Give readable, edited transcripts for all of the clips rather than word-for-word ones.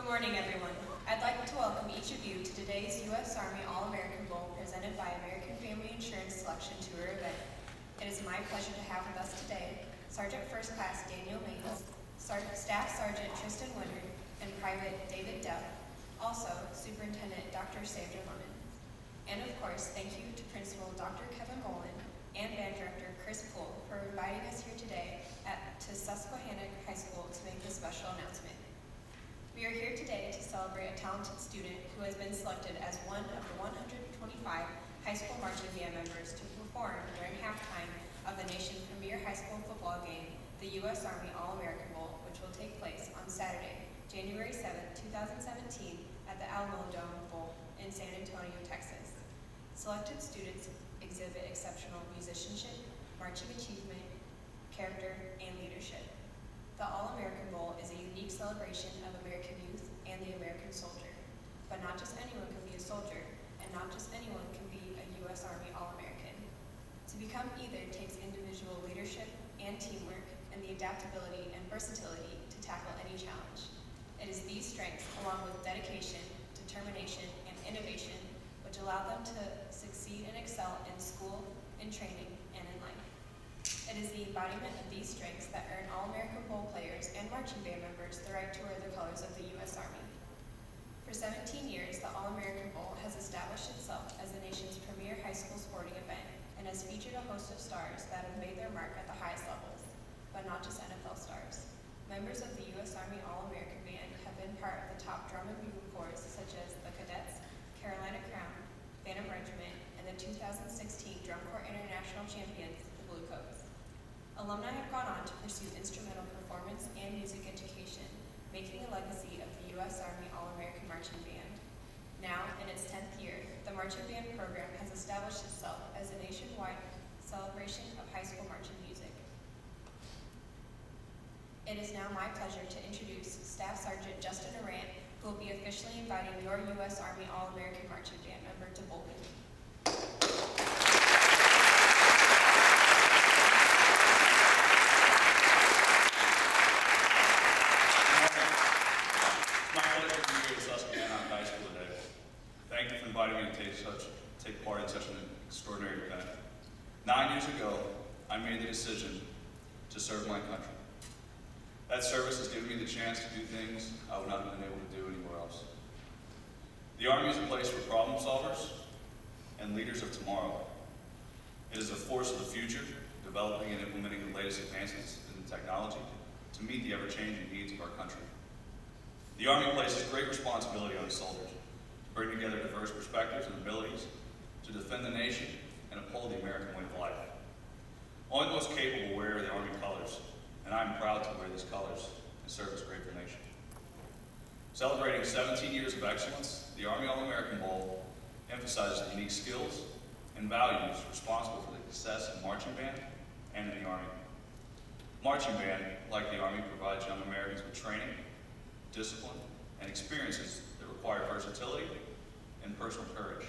Good morning, everyone. I'd like to welcome each of you to today's U.S. Army All-American Bowl presented by American Family Insurance Selection Tour event. It is my pleasure to have with us today Sergeant First Class Daniel Maines, Staff Sergeant Tristan Winter, and Private David Dell. Also, Superintendent Dr. Sandra Lemon. And of course, thank you to Principal Dr. Kevin Bolin and Band Director Chris Poole for inviting us here today to Susquehanna High School to make this special announcement. We are here today to celebrate a talented student who has been selected as one of the 125 high school marching band members to perform during halftime of the nation's premier high school football game, the U.S. Army All-American Bowl, which will take place on Saturday, January 7, 2017, at the Alamo Dome Bowl in San Antonio, Texas. Selected students exhibit exceptional musicianship, marching achievement, character, and leadership. The All-American Bowl is a unique celebration of American youth and the American soldier. But not just anyone can be a soldier, and not just anyone can be a U.S. Army All-American. To become either takes individual leadership and teamwork, and the adaptability and versatility to tackle any challenge. It is these strengths, along with dedication, determination, and innovation, which allow them to succeed and excel in school, in training, and in life. It is the embodiment of these strengths that earn All-American Bowl players and marching band members the right to wear the colors of the U.S. Army. For 17 years, the All-American Bowl has established itself as the nation's premier high school sporting event and has featured a host of stars that have made their mark at the highest levels, but not just NFL stars. Members of the U.S. Army All-American Band have been part of the top drum and bugle corps such as the Cadets, Carolina Crown, Phantom Regiment, and the 2016 Drum Corps International Champions, the Bluecoats. Alumni have gone on to pursue instrumental performance and music education, making a legacy of the U.S. Army All-American Marching Band. Now, in its 10th year, the Marching Band program has established itself as a nationwide celebration of high school marching music. It is now my pleasure to introduce Staff Sergeant Justin Arant, who will be officially inviting your U.S. Army All-American Marching Band member to Bolton. Thank you for inviting me to take part in such an extraordinary event. 9 years ago, I made the decision to serve my country. That service has given me the chance to do things I would not have been able to do anywhere else. The Army is a place for problem solvers and leaders of tomorrow. It is a force of the future, developing and implementing the latest advances in technology to meet the ever-changing needs of our country. The Army places great responsibility on the soldiers to bring together diverse perspectives and abilities to defend the nation and uphold the American way of life. Only the most capable wear the Army colors, and I am proud to wear these colors and serve this grateful nation. Celebrating 17 years of excellence, the Army All-American Bowl emphasizes the unique skills and values responsible for the success of marching band and in the Army. Marching band, like the Army, provides young Americans with training, discipline, and experiences that require versatility and personal courage.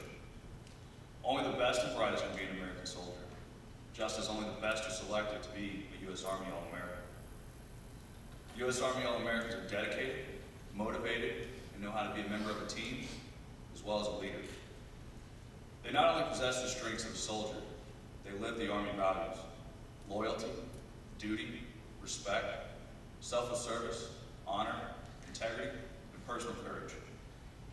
Only the best and brightest can be an American soldier, just as only the best are selected to be a U.S. Army All-American. U.S. Army All-Americans are dedicated, motivated, and know how to be a member of a team, as well as a leader. They not only possess the strengths of a soldier, they live the Army values: loyalty, duty, respect, selfless service, honor, integrity, and personal courage.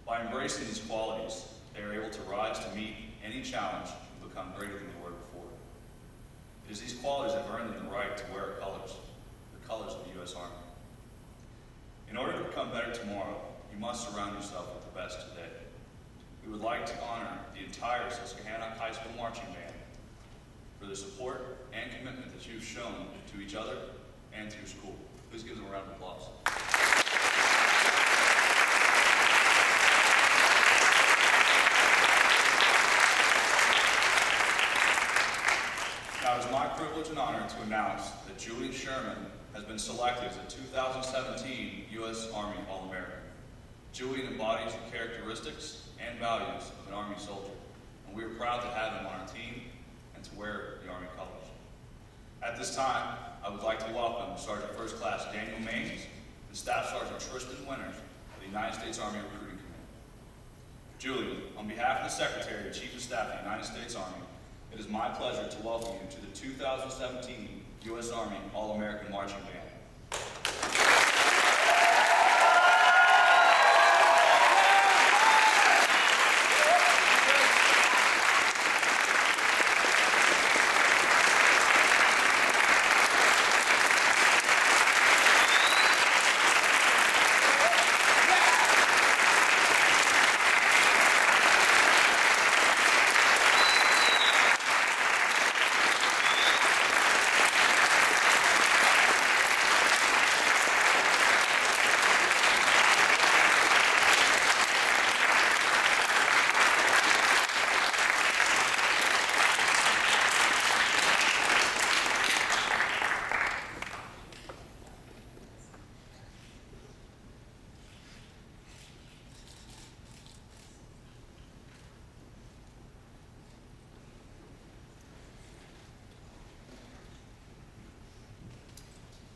By embracing these qualities, they are able to rise to meet any challenge and become greater than they were before. It is these qualities that have earned them the right to wear our colors, the colors of the U.S. Army. In order to become better tomorrow, you must surround yourself with the best today. We would like to honor the entire Susquehanna High School Marching Band for the support and commitment that you've shown to each other and to your school. Please give them a round of applause. Now, it is my privilege and honor to announce that Julien has been selected as a 2017 U.S. Army All-American. Julien embodies the characteristics and values of an Army soldier, and we are proud to have him on our team and to wear the Army colors. At this time, I would like to welcome Sergeant First Class Daniel Maines and Staff Sergeant Tristan Winter of the the United States Army Recruiting Committee. Julien, on behalf of the Secretary and Chief of Staff of the United States Army, it is my pleasure to welcome you to the 2017 U.S. Army All-American Marching Band.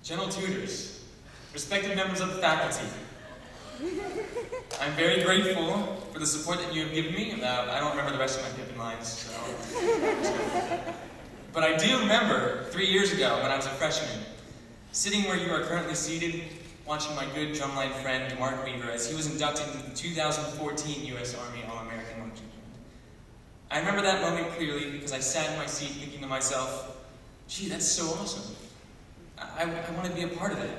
Gentle tutors, respected members of the faculty, I'm very grateful for the support that you have given me. I don't remember the rest of my Pippin lines, so. But I do remember 3 years ago when I was a freshman, sitting where you are currently seated, watching my good drumline friend Mark Weaver as he was inducted into the 2014 U.S. Army All-American Marching Band. I remember that moment clearly because I sat in my seat thinking to myself, gee, that's so awesome. I want to be a part of that.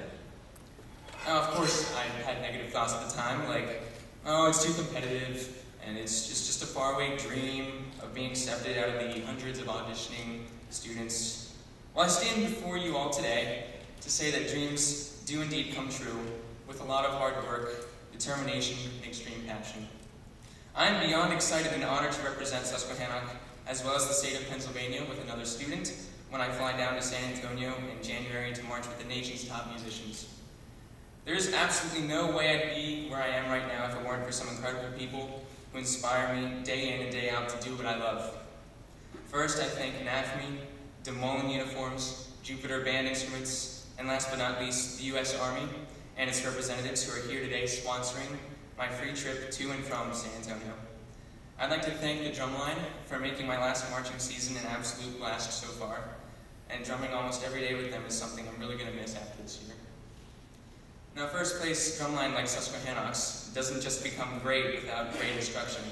Now, of course, I had negative thoughts at the time, like, oh, it's too competitive, and it's just a faraway dream of being accepted out of the hundreds of auditioning students. Well, I stand before you all today to say that dreams do indeed come true with a lot of hard work, determination, and extreme passion. I am beyond excited and honored to represent Susquehannock, as well as the state of Pennsylvania, with another student when I fly down to San Antonio in January to march with the nation's top musicians. There is absolutely no way I'd be where I am right now if it weren't for some incredible people who inspire me day in and day out to do what I love. First, I thank NAFME, Des Moines Uniforms, Jupiter Band Instruments, and last but not least, the U.S. Army and its representatives who are here today sponsoring my free trip to and from San Antonio. I'd like to thank the drumline for making my last marching season an absolute blast so far, and drumming almost every day with them is something I'm really going to miss after this year. Now, first place drumline like Susquehannock's doesn't just become great without great instruction,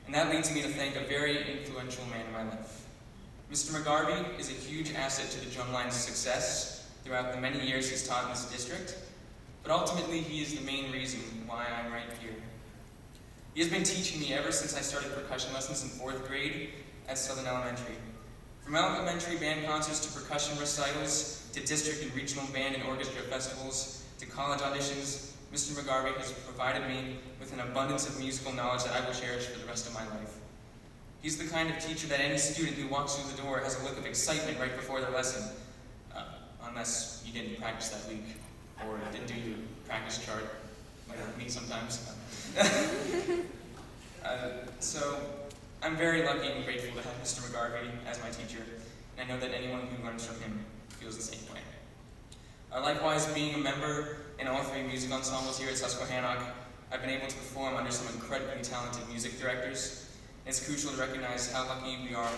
and that leads me to thank a very influential man in my life. Mr. McGarvey is a huge asset to the drumline's success throughout the many years he's taught in this district, but ultimately he is the main reason why I'm right here. He has been teaching me ever since I started percussion lessons in 4th grade at Southern Elementary. From elementary band concerts to percussion recitals, to district and regional band and orchestra festivals, to college auditions, Mr. McGarvey has provided me with an abundance of musical knowledge that I will cherish for the rest of my life. He's the kind of teacher that any student who walks through the door has a look of excitement right before their lesson, unless you didn't practice that week, or didn't do your practice chart, like me sometimes. So I'm very lucky and grateful to have Mr. McGarvey as my teacher, and I know that anyone who learns from him feels the same way. Likewise, being a member in all 3 music ensembles here at Susquehannock, I've been able to perform under some incredibly talented music directors. It's crucial to recognize how lucky we all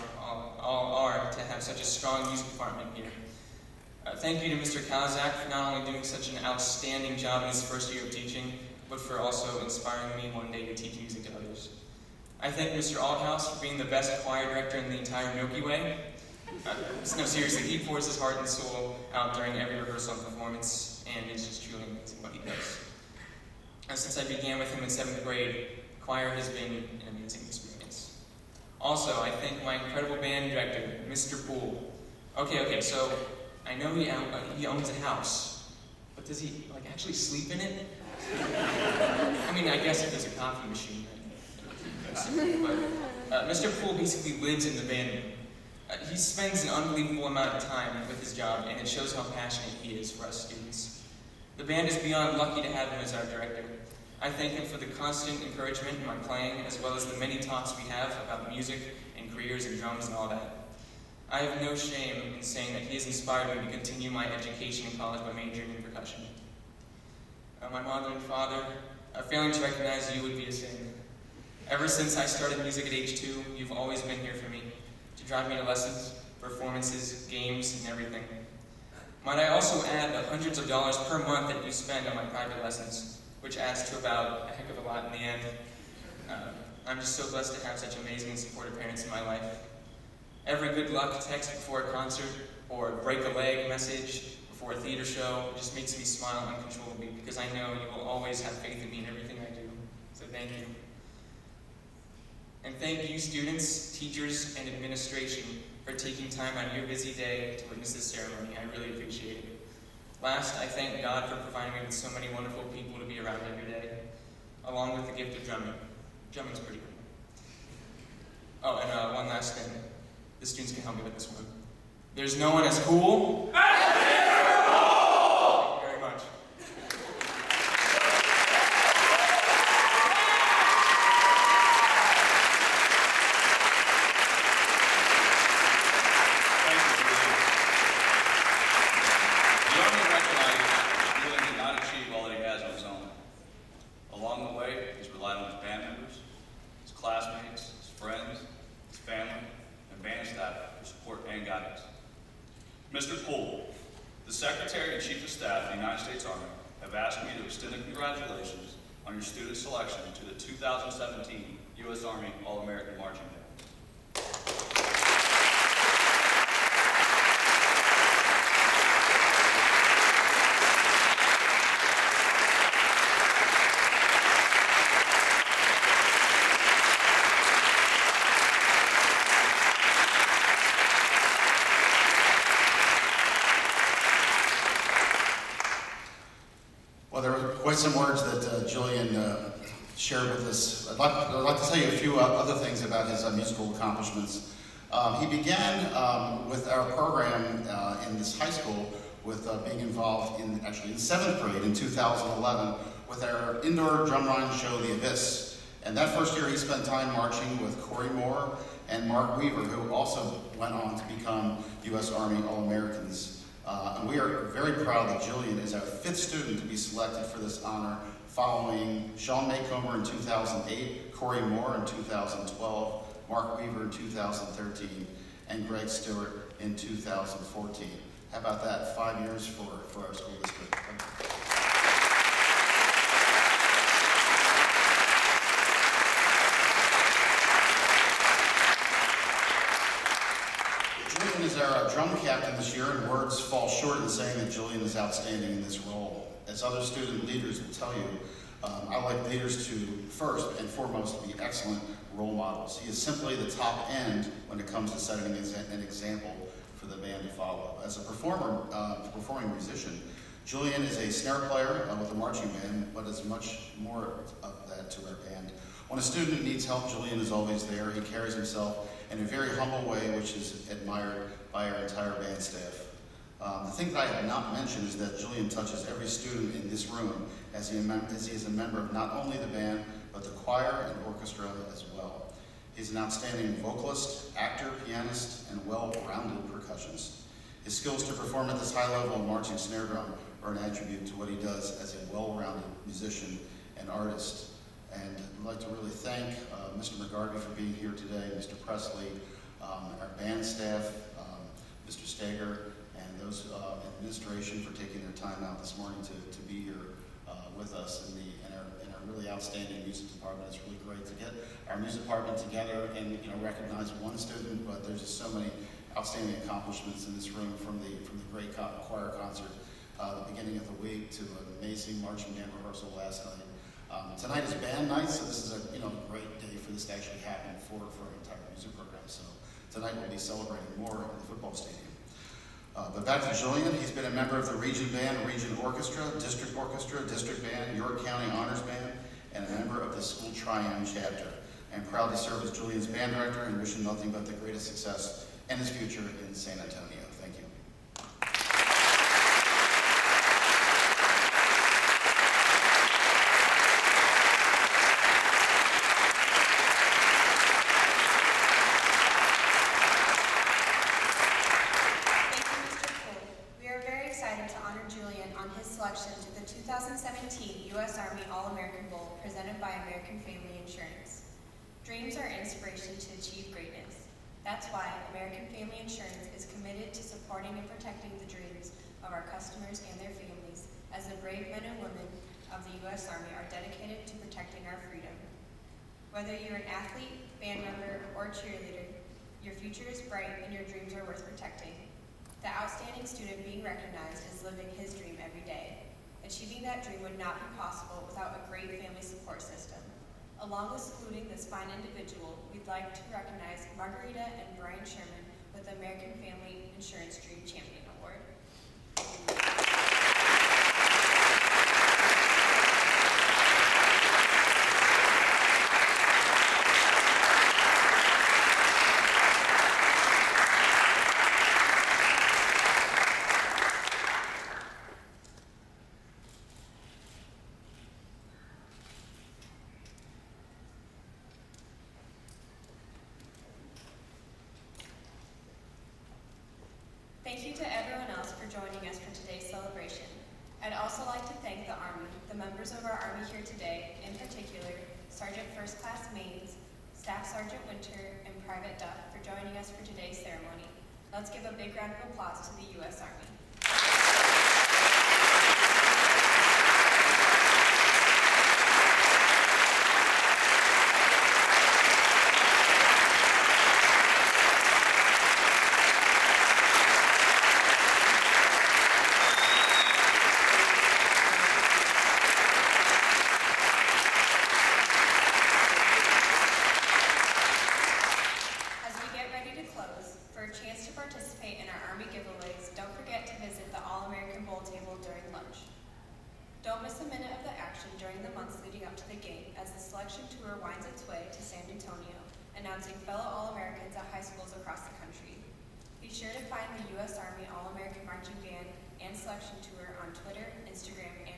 are to have such a strong music department here. Thank you to Mr. Kalazak for not only doing such an outstanding job in his first year of teaching, but for also inspiring me one day to teach music to others. I thank Mr. Althouse for being the best choir director in the entire Milky Way. No, seriously, he pours his heart and soul out during every rehearsal and performance, and it's just truly amazing what he does. Since I began with him in 7th grade, choir has been an amazing experience. Also, I thank my incredible band director, Mr. Poole. Okay, so I know he owns a house, but does he actually sleep in it? I mean, I guess if there's a coffee machine, but Mr. Poole basically lives in the band room. He spends an unbelievable amount of time with his job, and it shows how passionate he is for us students. The band is beyond lucky to have him as our director. I thank him for the constant encouragement in my playing, as well as the many talks we have about music and careers and drums and all that. I have no shame in saying that he has inspired me to continue my education in college by majoring in percussion. My mother and father, Failing to recognize you would be a sin. Ever since I started music at age 2, you've always been here for me, to drive me to lessons, performances, games, and everything. Might I also add the hundreds of dollars per month that you spend on my private lessons, which adds to about a heck of a lot in the end. I'm just so blessed to have such amazing and supportive parents in my life. Every good luck text before a concert or break a leg message before a theater show just makes me smile uncontrollably because I know you will always have faith in me in everything I do. So thank you. And thank you, students, teachers, and administration for taking time out of your busy day to witness this ceremony. I really appreciate it. Last, I thank God for providing me with so many wonderful people to be around every day, along with the gift of drumming. Drumming's pretty cool. Oh, and one last thing. The students can help me with this one. There's no one as cool as Thank you very much. Thank you, Julien. The Army recognizes that Julien did not achieve all that he has on his own. Along the way, he's relied on his band members, his classmates, his friends, his family, and band staff for support and guidance. Mr. Poole, the Secretary and Chief of Staff of the United States Army have asked me to extend the congratulations on your student selection to the 2017 U.S. Army All-American Marching Band. Well, there were quite some words that Julien shared with us. I'd like to tell you a few other things about his musical accomplishments. He began with our program in this high school with being involved in the 7th grade in 2011 with our indoor drumline show, The Abyss. And that first year he spent time marching with Corey Moore and Mark Weaver, who also went on to become U.S. Army All-Americans. And we are very proud that Julien is our 5th student to be selected for this honor, following Sean Maycomer in 2008, Corey Moore in 2012, Mark Weaver in 2013, and Greg Stewart in 2014. How about that? 5 years for our school district. Julien is our drum captain this year, and words fall short in saying that Julien is outstanding in this role. As other student leaders will tell you, I like leaders to first and foremost be excellent role models. He is simply the top end when it comes to setting an example for the band to follow. As a performing musician, Julien is a snare player with a marching band, but is much more of that to our band. When a student needs help, Julien is always there. He carries himself in a very humble way, which is admired by our entire band staff. The thing that I have not mentioned is that Julien touches every student in this room as he is a member of not only the band, but the choir and orchestra as well. He's an outstanding vocalist, actor, pianist, and well-rounded percussionist. His skills to perform at this high level of marching snare drum are an attribute to what he does as a well-rounded musician and artist. And I'd like to really thank Mr. McGarvey for being here today, Mr. Presley, our band staff, Mr. Stager, and those in administration for taking their time out this morning to be here with us in our really outstanding music department. It's really great to get our music department together and recognize one student, but there's just so many outstanding accomplishments in this room, from the great choir concert the beginning of the week to an amazing marching band rehearsal last night. Tonight is band night, so this is a great day for this to actually happen for our entire music program. So tonight we'll be celebrating more in the football stadium. But back to Julien. He's been a member of the Region Band, Region Orchestra, District Band, York County Honors Band, and a member of the School Tri-M chapter. I'm proud to serve as Julien's band director and wish him nothing but the greatest success in his future in San Antonio. Thank you. Thank you, Mr. Poole. We are very excited to honor Julien on his selection to the 2017 the U.S. Army All-American Bowl presented by American Family Insurance. Dreams are inspiration to achieve greatness. That's why American Family Insurance is committed to supporting and protecting the dreams of our customers and their families, as the brave men and women of the U.S. Army are dedicated to protecting our freedom. Whether you're an athlete, band member, or cheerleader, your future is bright and your dreams are worth protecting. The outstanding student being recognized is living his dream every day. Achieving that dream would not be possible without a great family support system. Along with saluting this fine individual, we'd like to recognize Margarita and Brian Sherman with the American Family Insurance Dream Champion Award. Thank you to everyone else for joining us for today's celebration. I'd also like to thank the Army, the members of our Army here today, in particular, Sergeant First Class Maines, Staff Sergeant Winter, and Private Duff for joining us for today's ceremony. Let's give a big round of applause to the U.S. Army. Don't miss a minute of the action during the months leading up to the game as the selection tour winds its way to San Antonio, announcing fellow All-Americans at high schools across the country. Be sure to find the U.S. Army All-American Marching Band and Selection Tour on Twitter, Instagram, and